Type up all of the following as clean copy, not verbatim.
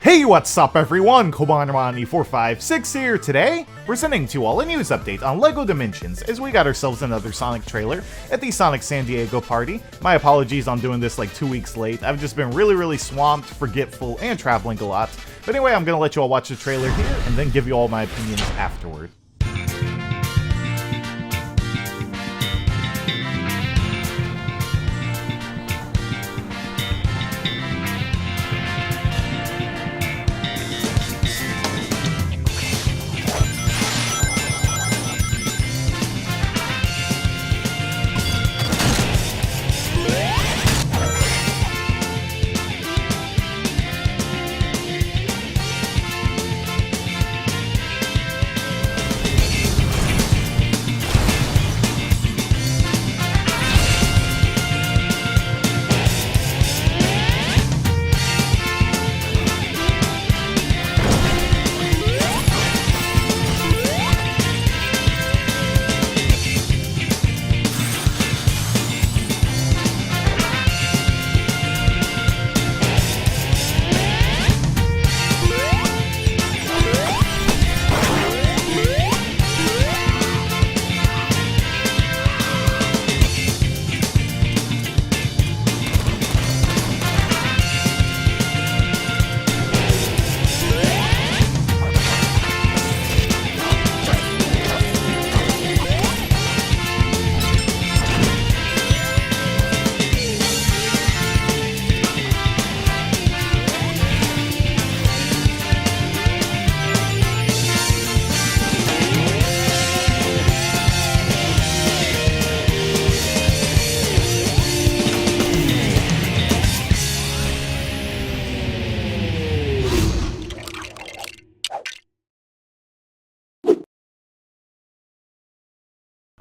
Hey, what's up everyone? Kobanamani456 here. Today, we're sending to all a news update on LEGO Dimensions as we got ourselves another Sonic trailer at the Sonic San Diego party. My apologies on doing this like 2 weeks late. I've just been really swamped, forgetful, and traveling a lot. But anyway, I'm gonna let you all watch the trailer here and then give you all my opinions afterward.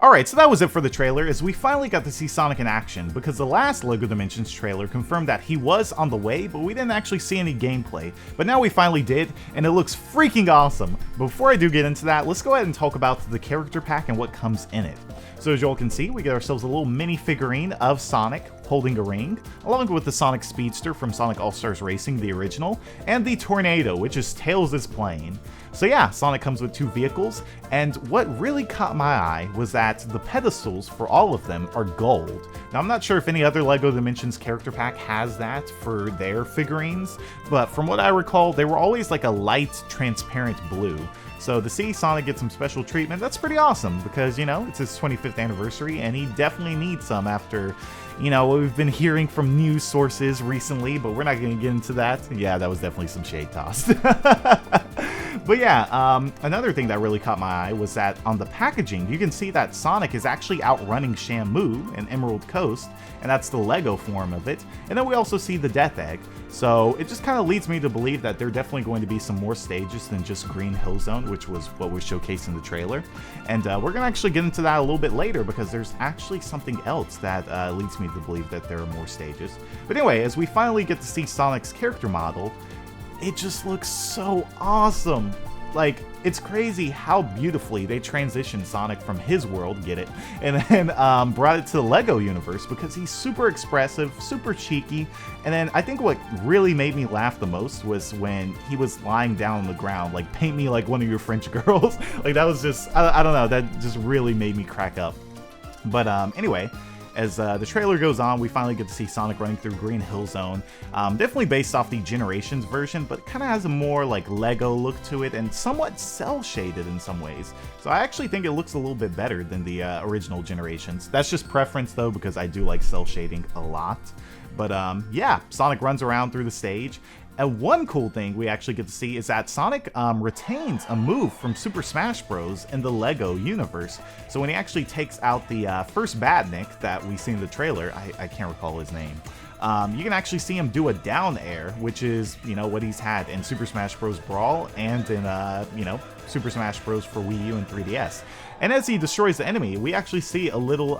Alright, so that was it for the trailer, as we finally got to see Sonic in action, because the last LEGO Dimensions trailer confirmed that he was on the way, but we didn't actually see any gameplay. But now we finally did, and it looks freaking awesome. But before I do get into that, let's go ahead and talk about the character pack and what comes in it. So as you all can see, we get ourselves a little mini figurine of Sonic holding a ring, along with the Sonic Speedster from Sonic All-Stars Racing, the original, and the Tornado, which is Tails' plane. So yeah, Sonic comes with 2 vehicles, and what really caught my eye was that the pedestals for all of them are gold. Now I'm not sure if any other LEGO Dimensions character pack has that for their figurines, but from what I recall, they were always like a light, transparent blue. So to see Sonic get some special treatment, that's pretty awesome, because, you know, it's his 25th anniversary, and he definitely needs some after, you know, what we've been hearing from news sources recently, but we're not going to get into that. Yeah, that was definitely some shade tossed. But yeah, another thing that really caught my eye was that on the packaging, you can see that Sonic is actually outrunning Shamu in Emerald Coast, and that's the LEGO form of it. And then we also see the Death Egg. So it just kind of leads me to believe that there are definitely going to be some more stages than just Green Hill Zone, which was what was showcased in the trailer. And we're going to actually get into that a little bit later, because there's actually something else that leads me to believe that there are more stages. But anyway, as we finally get to see Sonic's character model, it just looks so awesome. Like, it's crazy how beautifully they transitioned Sonic from his world, get it, and then brought it to the LEGO universe, because he's super expressive, super cheeky. And then I think what really made me laugh the most was when he was lying down on the ground, like, paint me like one of your French girls. Like, that was just, I don't know, that just really made me crack up. But anyway, as the trailer goes on, we finally get to see Sonic running through Green Hill Zone. Definitely based off the Generations version, but it kind of has a more like Lego look to it and somewhat cel-shaded in some ways. So I actually think it looks a little bit better than the original Generations. That's just preference though, because I do like cel shading a lot. But yeah, Sonic runs around through the stage. And one cool thing we actually get to see is that Sonic retains a move from Super Smash Bros. In the LEGO universe. So when he actually takes out the first Badnik that we see in the trailer, I can't recall his name, you can actually see him do a down air, which is, you know, what he's had in Super Smash Bros. Brawl and in, you know, Super Smash Bros. For Wii U and 3DS. And as he destroys the enemy, we actually see a little,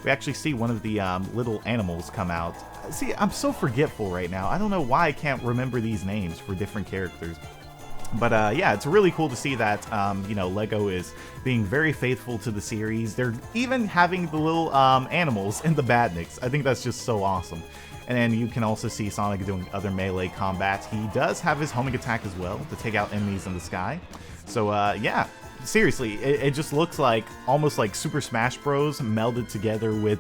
we actually see one of the little animals come out. See, I'm so forgetful right now. I don't know why I can't remember these names for different characters. But yeah, it's really cool to see that, you know, LEGO is being very faithful to the series. They're even having the little animals in the Badniks. I think that's just so awesome. And then you can also see Sonic doing other melee combat. He does have his homing attack as well to take out enemies in the sky. So yeah, seriously, it just looks like almost like Super Smash Bros. Melded together with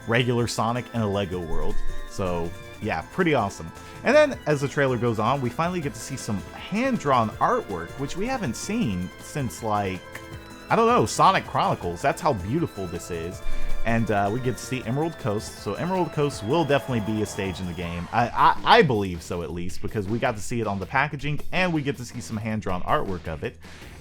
regular Sonic in a Lego world. So yeah, pretty awesome. And then as the trailer goes on, we finally get to see some hand-drawn artwork, which we haven't seen since, like, I don't know, Sonic Chronicles. That's how beautiful this is. And we get to see Emerald Coast. So Emerald Coast will definitely be a stage in the game. I believe so, at least, because we got to see it on the packaging, and we get to see some hand-drawn artwork of it.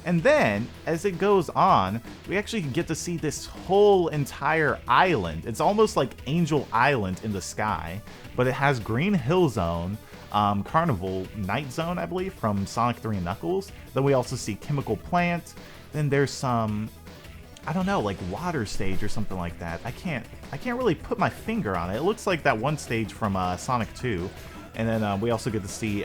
And then, as it goes on, we actually get to see this whole entire island. It's almost like Angel Island in the sky, but it has Green Hill Zone, Carnival Night Zone, I believe, from Sonic 3 and Knuckles. Then we also see Chemical Plant. Then there's some, I don't know, like water stage or something like that. I can't really put my finger on it. It looks like that one stage from Sonic 2. And then we also get to see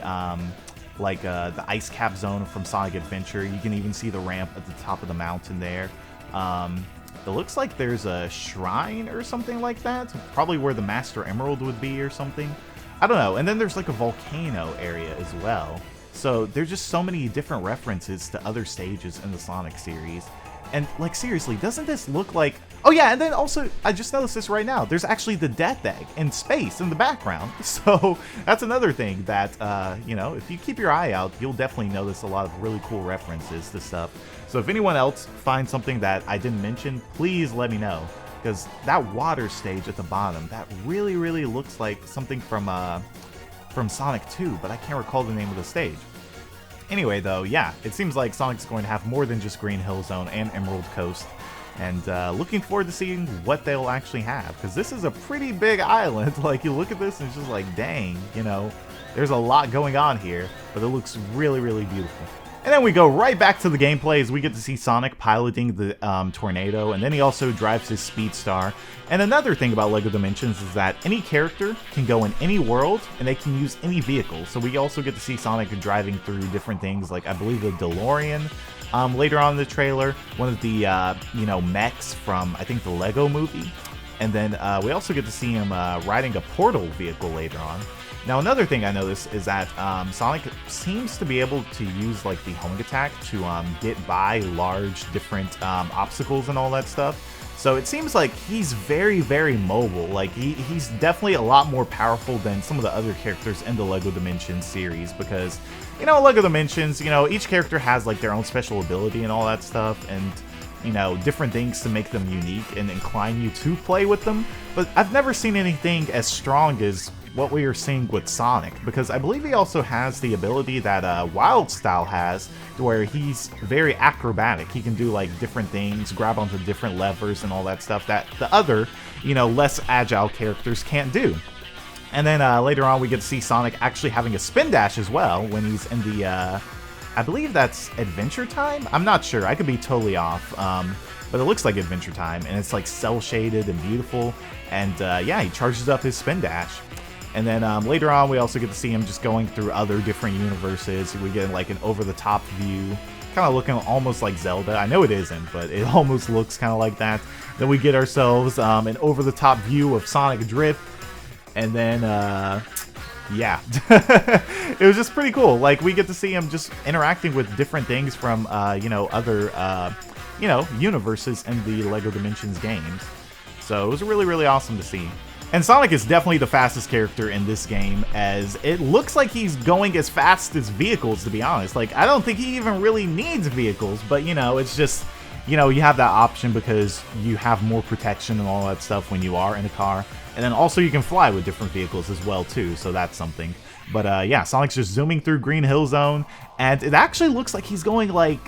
like the ice cap zone from Sonic Adventure. You can even see the ramp at the top of the mountain there. It looks like there's a shrine or something like that, probably where the Master Emerald would be or something. I don't know. And then there's like a volcano area as well. So there's just so many different references to other stages in the Sonic series. And, like, seriously, doesn't this look like... Oh, yeah, and then also, I just noticed this right now. There's actually the Death Egg in space in the background. So that's another thing that, you know, if you keep your eye out, you'll definitely notice a lot of really cool references to stuff. So if anyone else finds something that I didn't mention, please let me know. Because that water stage at the bottom, that really, really looks like something from Sonic 2, but I can't recall the name of the stage. Anyway, though, yeah, it seems like Sonic's going to have more than just Green Hill Zone and Emerald Coast, and looking forward to seeing what they'll actually have, because this is a pretty big island. Like, you look at this and it's just like, dang, you know, there's a lot going on here, but it looks really, really beautiful. And then we go right back to the gameplay as we get to see Sonic piloting the tornado, and then he also drives his Speed Star. And another thing about LEGO Dimensions is that any character can go in any world, and they can use any vehicle. So we also get to see Sonic driving through different things, like I believe the DeLorean. Later on in the trailer, one of the you know, mechs from I think the Lego Movie. And then we also get to see him riding a portal vehicle later on. Now, another thing I noticed is that Sonic seems to be able to use like the homing attack to get by large different obstacles and all that stuff. So it seems like he's very, very mobile. Like he's definitely a lot more powerful than some of the other characters in the LEGO Dimensions series, because, you know, LEGO Dimensions, you know, each character has like their own special ability and all that stuff, and, you know, different things to make them unique and incline you to play with them. But I've never seen anything as strong as what we are seeing with Sonic, because I believe he also has the ability that Wild Style has, where he's very acrobatic. He can do like different things, grab onto different levers and all that stuff that the other, you know, less agile characters can't do. And then later on we get to see Sonic actually having a spin dash as well when he's in the, I believe that's Adventure Time? I'm not sure, I could be totally off. But it looks like Adventure Time, and it's like cel-shaded and beautiful. And yeah, he charges up his spin dash. And then later on, we also get to see him just going through other different universes. We get like an over-the-top view, kind of looking almost like Zelda. I know it isn't, but it almost looks kind of like that. Then we get ourselves an over-the-top view of Sonic Drift. And then, yeah, it was just pretty cool. Like, we get to see him just interacting with different things from, you know, other, you know, universes in the LEGO Dimensions games. So it was really, really awesome to see. And Sonic is definitely the fastest character in this game, as it looks like he's going as fast as vehicles, to be honest. Like, I don't think he even really needs vehicles, but, you know, it's just, you know, you have that option because you have more protection and all that stuff when you are in a car. And then also you can fly with different vehicles as well, too, so that's something. But, yeah, Sonic's just zooming through Green Hill Zone, and it actually looks like he's going, like,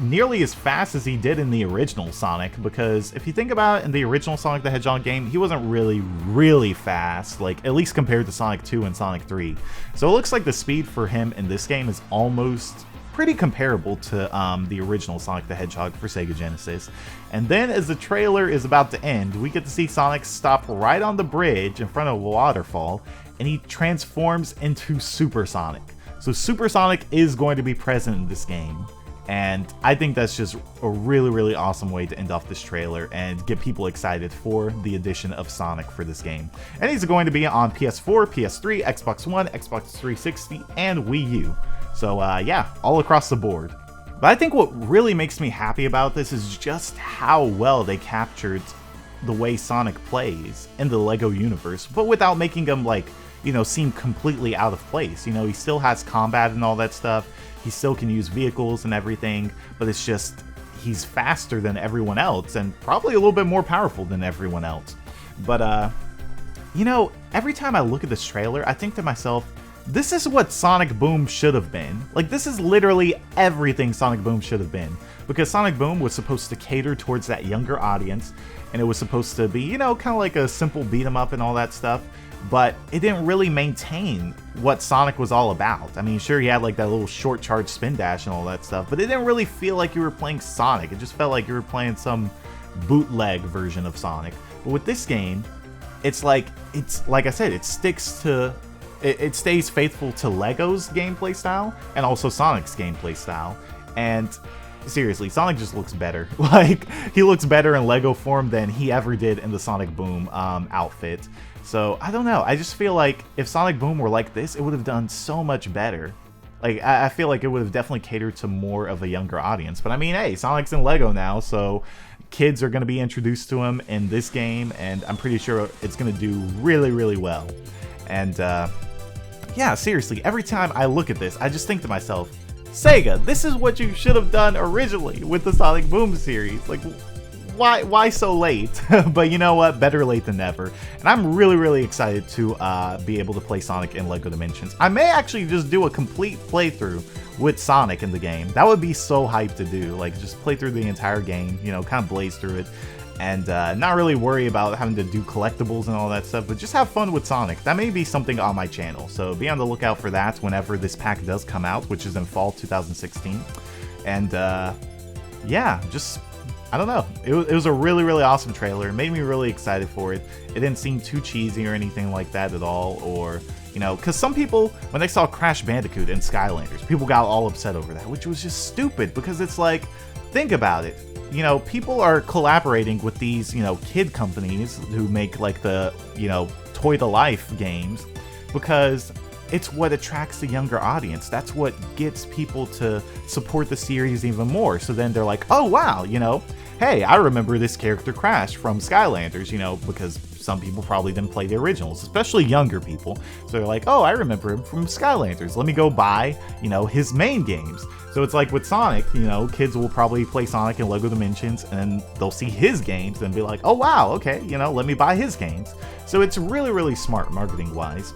nearly as fast as he did in the original Sonic, because if you think about it, in the original Sonic the Hedgehog game, he wasn't really fast, like, at least compared to Sonic 2 and Sonic 3. So it looks like the speed for him in this game is almost pretty comparable to the original Sonic the Hedgehog for Sega Genesis. And then as the trailer is about to end, we get to see Sonic stop right on the bridge in front of a waterfall, and he transforms into Super Sonic. So Super Sonic is going to be present in this game. And I think that's just a really, really awesome way to end off this trailer and get people excited for the addition of Sonic for this game. And these are going to be on PS4, PS3, Xbox One, Xbox 360, and Wii U. So yeah, all across the board. But I think what really makes me happy about this is just how well they captured the way Sonic plays in the LEGO universe, but without making him, like, you know, seem completely out of place. You know, he still has combat and all that stuff. He still can use vehicles and everything, but it's just, he's faster than everyone else and probably a little bit more powerful than everyone else. But, you know, every time I look at this trailer, I think to myself, this is what Sonic Boom should have been. Like, this is literally everything Sonic Boom should have been. Because Sonic Boom was supposed to cater towards that younger audience, and it was supposed to be, you know, kind of like a simple beat 'em up and all that stuff. But it didn't really maintain what Sonic was all about. I mean, sure, he had like that little short charge spin dash and all that stuff, but it didn't really feel like you were playing Sonic. It just felt like you were playing some bootleg version of Sonic. But with this game, it's like I said, it sticks to, it stays faithful to LEGO's gameplay style and also Sonic's gameplay style. And seriously, Sonic just looks better. Like, he looks better in LEGO form than he ever did in the Sonic Boom outfit. So, I don't know. I just feel like if Sonic Boom were like this, it would have done so much better. Like, I feel like it would have definitely catered to more of a younger audience. But I mean, hey, Sonic's in LEGO now, so kids are going to be introduced to him in this game, and I'm pretty sure it's going to do really, really well. And, yeah, seriously, every time I look at this, I just think to myself, Sega, this is what you should have done originally with the Sonic Boom series. Like, why so late? But you know what? Better late than never. And I'm really, really excited to be able to play Sonic in LEGO Dimensions. I may actually just do a complete playthrough with Sonic in the game. That would be so hyped to do. Like, just play through the entire game, you know, kind of blaze through it. And not really worry about having to do collectibles and all that stuff, but just have fun with Sonic. That may be something on my channel, so be on the lookout for that whenever this pack does come out, which is in fall 2016. And yeah, just, I don't know. It was a really, really awesome trailer. It made me really excited for it. It didn't seem too cheesy or anything like that at all, or, you know, because some people, when they saw Crash Bandicoot and Skylanders, people got all upset over that, which was just stupid, because it's like, think about it. You know, people are collaborating with these, you know, kid companies who make, like, the, you know, Toy to Life games, because it's what attracts the younger audience. That's what gets people to support the series even more. So then they're like, oh wow, you know, hey, I remember this character Crash from Skylanders, you know, because some people probably didn't play the originals, especially younger people. So they're like, oh, I remember him from Skylanders. Let me go buy, you know, his main games. So it's like with Sonic, you know, kids will probably play Sonic in LEGO Dimensions, and then they'll see his games and be like, oh wow, okay, you know, let me buy his games. So it's really, really smart marketing-wise.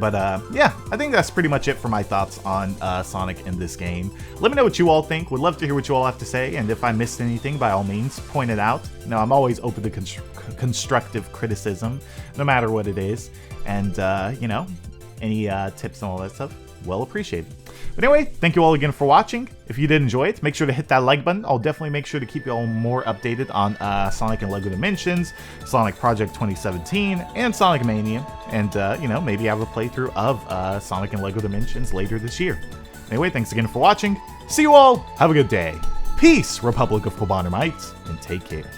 But yeah, I think that's pretty much it for my thoughts on Sonic in this game. Let me know what you all think. Would love to hear what you all have to say, and if I missed anything, by all means, point it out. You know, I'm always open to constructive criticism, no matter what it is. And, you know, any tips and all that stuff, well appreciated. But anyway, thank you all again for watching. If you did enjoy it, make sure to hit that like button. I'll definitely make sure to keep you all more updated on Sonic and LEGO Dimensions, Sonic Project 2017, and Sonic Mania. And, you know, maybe have a playthrough of Sonic and LEGO Dimensions later this year. Anyway, thanks again for watching. See you all. Have a good day. Peace, Republic of Cobannermites, and take care.